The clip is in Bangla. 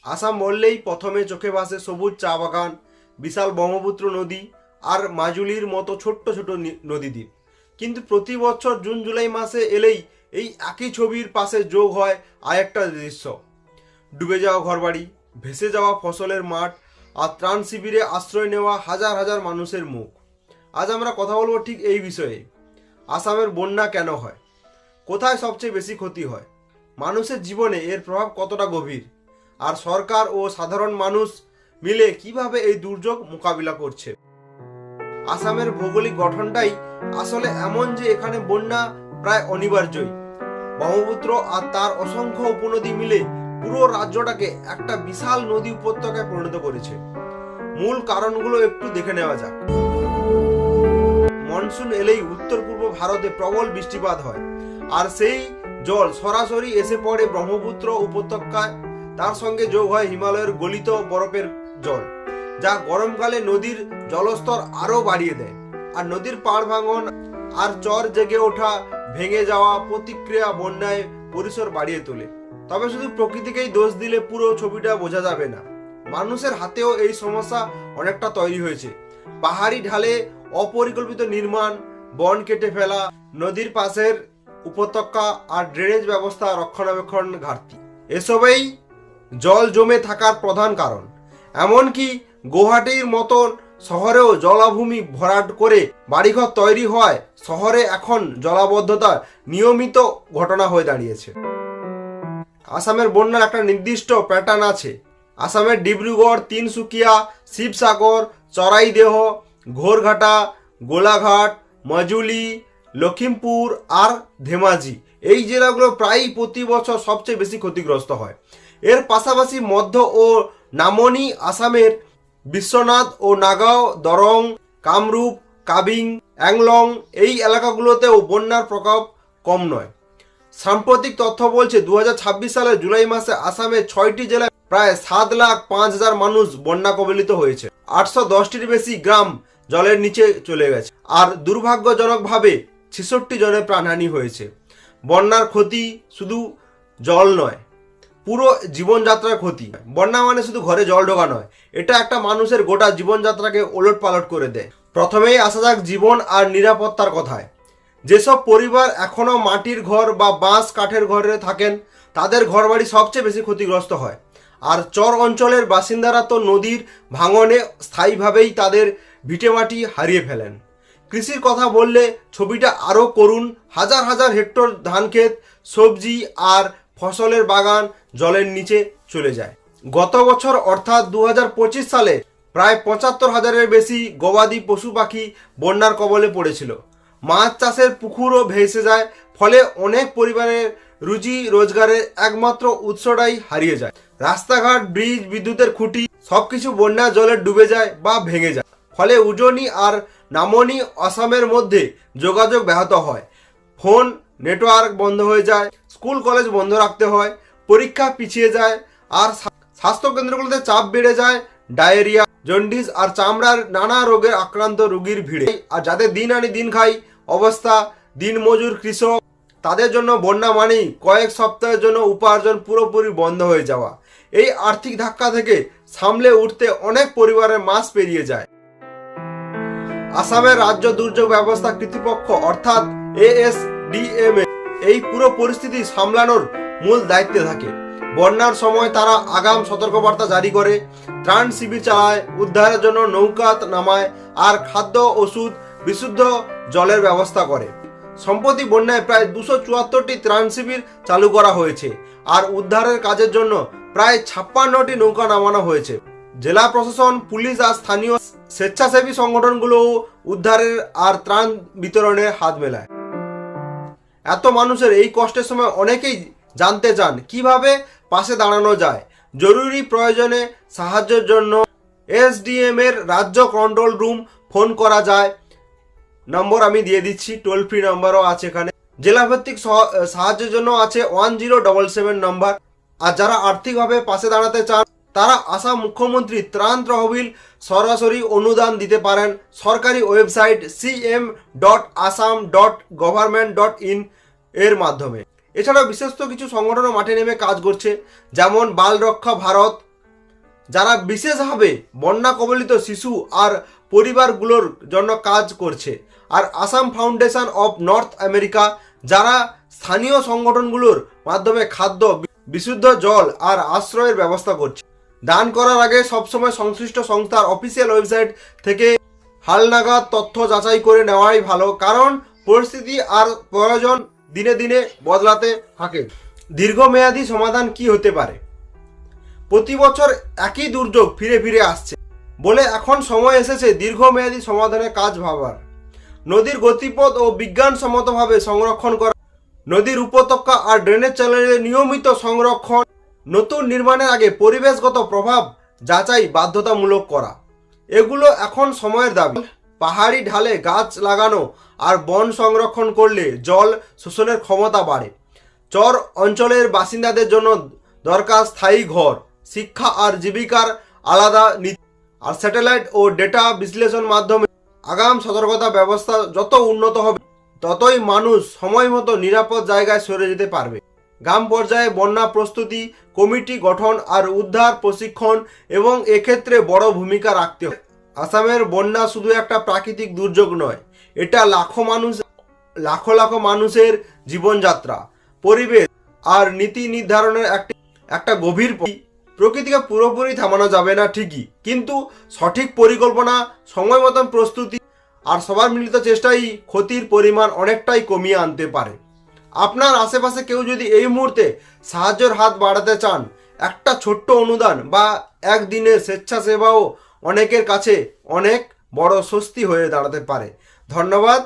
আসাম বললেই প্রথমে চোখে ভাসে সবুজ চা বাগান, বিশাল ব্রহ্মপুত্র নদী আর মাজুলির মতো ছোট্ট ছোট নদী দ্বীপ। কিন্তু প্রতি বছর জুন জুলাই মাসে এলেই এই একই ছবির পাশে যোগ হয় আরেকটা দৃশ্য: ডুবে যাওয়া ঘরবাড়ি, ভেসে যাওয়া ফসলের মাঠ আর ত্রাণ শিবিরে আশ্রয় নেওয়া হাজার হাজার মানুষের মুখ। আজ আমরা কথা বলবো ঠিক এই বিষয়ে। আসামের বন্যা কেন হয়, কোথায় সবচেয়ে বেশি ক্ষতি হয়, মানুষের জীবনে এর প্রভাব কতটা গভীর, আর সরকার ও সাধারণ মানুষ মিলে কিভাবে এই দুর্যোগ মোকাবিলা করছে। আসামের ভৌগোলিক গঠনটাই আসলে এমন যে এখানে বন্যা প্রায় অনিবার্যই। ব্রহ্মপুত্র আর তার অসংখ্য উপনদী মিলে পুরো রাজ্যটাকে একটা বিশাল নদী উপত্যকায় পরিণত করেছে। মূল কারণগুলো একটু দেখে নেওয়া যাক। মনসুন এলেই উত্তর পূর্ব ভারতে প্রবল বৃষ্টিপাত হয়, আর সেই জল সরাসরি এসে পড়ে ব্রহ্মপুত্র উপত্যকায়। তার সঙ্গে যোগ হয় হিমালয়ের গলিত বরফের জল, যা গরমকালে নদীর জলস্তর আরো বাড়িয়ে দেয়। আর নদীর পাড় ভাঙন আর চর জেগে ওঠা, ভেঙে যাওয়া প্রতিক্রিয়া বন্যায় পরিসর বাড়িয়ে তোলে। তবে শুধু প্রকৃতিকেই দোষ দিলে পুরো ছবিটা বোঝা যাবে না। মানুষের হাতেও এই সমস্যা অনেকটা তৈরি হয়েছে। পাহাড়ি ঢালে অপরিকল্পিত নির্মাণ, বন কেটে ফেলা, নদীর পাশের উপত্যকা আর ড্রেনেজ ব্যবস্থা রক্ষণাবেক্ষণ ঘাটতি, এসবেই জল জমে থাকার প্রধান কারণ। এমনকি গুয়াহাটির মতন শহরেও জলাভূমি ভরাট করে বাড়িঘর তৈরি হয়, শহরে এখন জলাবদ্ধতা নিয়মিত ঘটনা হয়ে দাঁড়িয়েছে। আসামের বন্যার একটা নির্দিষ্ট প্যাটার্ন আছে। আসামের ডিব্রুগড়, তিনসুকিয়া, শিবসাগর, চরাইদেহ, ঘোরঘাটা, গোলাঘাট, মাজুলি, লখিমপুর আর ধেমাজি, এই জেলাগুলো প্রায়ই প্রতি বছর সবচেয়ে বেশি ক্ষতিগ্রস্ত হয়। এর পাশাপাশি মধ্য ও নামনি আসামের বিশ্বনাথ ও নাগাঁও, দরং, কামরূপ, কাবিং, অ্যাংলং এই এলাকাগুলোতেও বন্যার প্রকোপ কম নয়। সাম্প্রতিক তথ্য বলছে 2026 সালের জুলাই মাসে আসামে 6টি জেলায় প্রায় 7,05,000 মানুষ বন্যা কবলিত হয়েছে। 810টির বেশি গ্রাম জলের নিচে চলে গেছে, আর দুর্ভাগ্যজনকভাবে 66 জনের প্রাণহানি হয়েছে। বন্যার ক্ষতি শুধু জল নয়, পুরো জীবনযাত্রার ক্ষতি। বন্যা মানে শুধু ঘরে জল ঢোকা নয়, এটা একটা মানুষের গোটা জীবনযাত্রাকে ওলট পালট করে দেয়। প্রথমেই আসা যাক জীবন আর নিরাপত্তার কথায়। যেসব পরিবার এখনো মাটির ঘর বা বাঁশ কাঠের ঘরে থাকেন, তাদের ঘরবাড়ি সবচেয়ে বেশি ক্ষতিগ্রস্ত হয়। আর চর অঞ্চলের বাসিন্দারা তো নদীর ভাঙনে স্থায়ীভাবেই তাদের ভিটেমাটি হারিয়ে ফেলেন। কৃষির কথা বললে ছবিটা আরও করুণ। হাজার হাজার হেক্টর ধানক্ষেত, সবজি আর ফসলের বাগান জলের নিচে চলে যায়। গত বছর অর্থাৎ 2025 সালে প্রায় 75,000-এর বেশি গবাদি পশু পাখি বন্যার কবলে পড়েছিল। মাছ চাষের পুকুরও ভেসে যায়, ফলে অনেক পরিবারের রুজি রোজগারের একমাত্র উৎসটাই হারিয়ে যায়। রাস্তাঘাট, ব্রিজ, বিদ্যুতের খুঁটি সবকিছু বন্যা জলে ডুবে যায় বা ভেঙে যায়। ফলে উজনি আর নামনি আসামের মধ্যে যোগাযোগ ব্যাহত হয়, ফোন নেটওয়ার্ক বন্ধ হয়ে যায়, স্কুল কলেজ বন্ধ রাখতে হয়, পরীক্ষা পিছিয়ে যায়, আর স্বাস্থ্য কেন্দ্রগুলোতে চাপ বেড়ে যায়। ডায়রিয়া, জন্ডিস আর চামড়ার নানা রোগে আক্রান্ত রোগীর ভিড়ে। আর যাদের দিন আনি দিন খাই অবস্থা, দিনমজুর কৃষক, তাদের জন্য বন্যা মানেই কয়েক সপ্তাহের জন্য উপার্জন পুরোপুরি বন্ধ হয়ে যাওয়া। এই আর্থিক ধাক্কা থেকে সামলে উঠতে অনেক পরিবারের মাস পেরিয়ে যায়। আসামের রাজ্য দুর্যোগ ব্যবস্থা কর্তৃপক্ষ অর্থাৎ ASDM এই পুরো পরিস্থিতি সামলানোর মূল দায়িত্বে থাকে। বন্যার সময় তারা আগাম সতর্কবার্তা জারি করে, ত্রাণ শিবির চালায়, উদ্ধারের জন্য নৌকা নামায়, আর খাদ্য, ওষুধ, বিশুদ্ধ জলের ব্যবস্থা করে। সম্প্রতি বন্যায় প্রায় 274টি ত্রাণ শিবির চালু করা হয়েছে, আর উদ্ধারের কাজের জন্য প্রায় 56টি নৌকা নামানো হয়েছে। জেলা প্রশাসন, পুলিশ আর স্থানীয় স্বেচ্ছাসেবী সংগঠনগুলোও উদ্ধারের আর ত্রাণ বিতরণে হাত মেলায়। এত মানুষের এই কষ্টের সময় অনেকেই জানতে চান কিভাবে পাশে দাঁড়ানো যায়। জরুরি প্রয়োজনে সাহায্যের জন্য SDM এর রাজ্য কন্ট্রোল রুম ফোন করা যায়। নম্বর আমি দিয়ে দিচ্ছি, টোল ফ্রি নম্বরও আছে এখানে। জেলাভিত্তিক সাহায্যের জন্য আছে 1077 নম্বর। আর যারা আর্থিকভাবে পাশে দাঁড়াতে চান, তারা আসাম মুখ্যমন্ত্রী ত্রাণ তহবিল সরাসরি অনুদান দিতে পারেন সরকারি ওয়েবসাইট cm.assam.government.in এর মাধ্যমে। এছাড়াও বিশেষ কিছু সংগঠনও মাঠে নেমে কাজ করছে, যেমন বাল রক্ষা ভারত, যারা বিশেষভাবে বন্যা কবলিত শিশু আর পরিবারগুলোর জন্য কাজ করছে, আর Assam foundation of North America, যারা স্থানীয় সংগঠনগুলোর মাধ্যমে খাদ্য, বিশুদ্ধ জল আর আশ্রয়ের ব্যবস্থা করছে। দান করার আগে সবসময় সংশ্লিষ্ট সংস্থার অফিসিয়াল ওয়েবসাইট থেকে হালনাগাদ তথ্য যাচাই করে নেওয়াই ভালো, কারণ পরিস্থিতি আর প্রয়োজন দিনে দিনে বদলাতে থাকে। দীর্ঘমেয়াদী সমাধান কি হতে পারে? প্রতি বছর একই দুর্যোগ ফিরে ফিরে আসছে বলে এখন সময় এসেছে দীর্ঘমেয়াদী সমাধানের কাজ ভাবার। নদীর গতিপথ ও বিজ্ঞানসম্মতভাবে সংরক্ষণ করা, নদীর উপত্যকা আর ড্রেনেজ চ্যানেলের নিয়মিত সংরক্ষণ, নতুন নির্মাণের আগে পরিবেশগত প্রভাব যাচাই বাধ্যতামূলক করা, এগুলো এখন সময়ের দাবি। পাহাড়ি ঢালে গাছ লাগানো আর বন সংরক্ষণ করলে জল শোষণের ক্ষমতা বাড়ে। চর অঞ্চলের বাসিন্দাদের জন্য দরকার স্থায়ী ঘর, শিক্ষা আর জীবিকার আলাদা নীতি, আর স্যাটেলাইট ও ডেটা বিশ্লেষণ মাধ্যমে আগাম সতর্কতা ব্যবস্থা যত উন্নত হবে, ততই মানুষ সময় মতো নিরাপদ জায়গায় সরে যেতে পারবে। গ্রাম পর্যায়ে বন্যা প্রস্তুতি কমিটি গঠন আর উদ্ধার প্রশিক্ষণ এবং এক্ষেত্রে বড় ভূমিকা রাখতে হবে। আসামের বন্যা শুধু একটা প্রাকৃতিক দুর্যোগ নয়, এটা লাখো লাখো মানুষের জীবনযাত্রা, পরিবেশ আর নীতি নির্ধারণের একটা গভীর। প্রকৃতিকে পুরোপুরি থামানো যাবে না ঠিকই, কিন্তু সঠিক পরিকল্পনা, সময় মতন প্রস্তুতি আর সবার মিলিত চেষ্টাই ক্ষতির পরিমাণ অনেকটাই কমিয়ে আনতে পারে। আপনার আশেপাশে কেউ যদি এই মুহূর্তে সাহায্যের হাত বাড়াতে চান, একটা ছোট্ট অনুদান বা একদিনের স্বেচ্ছাসেবাও অনেকের কাছে অনেক বড় স্বস্তি হয়ে দাঁড়াতে পারে। ধন্যবাদ।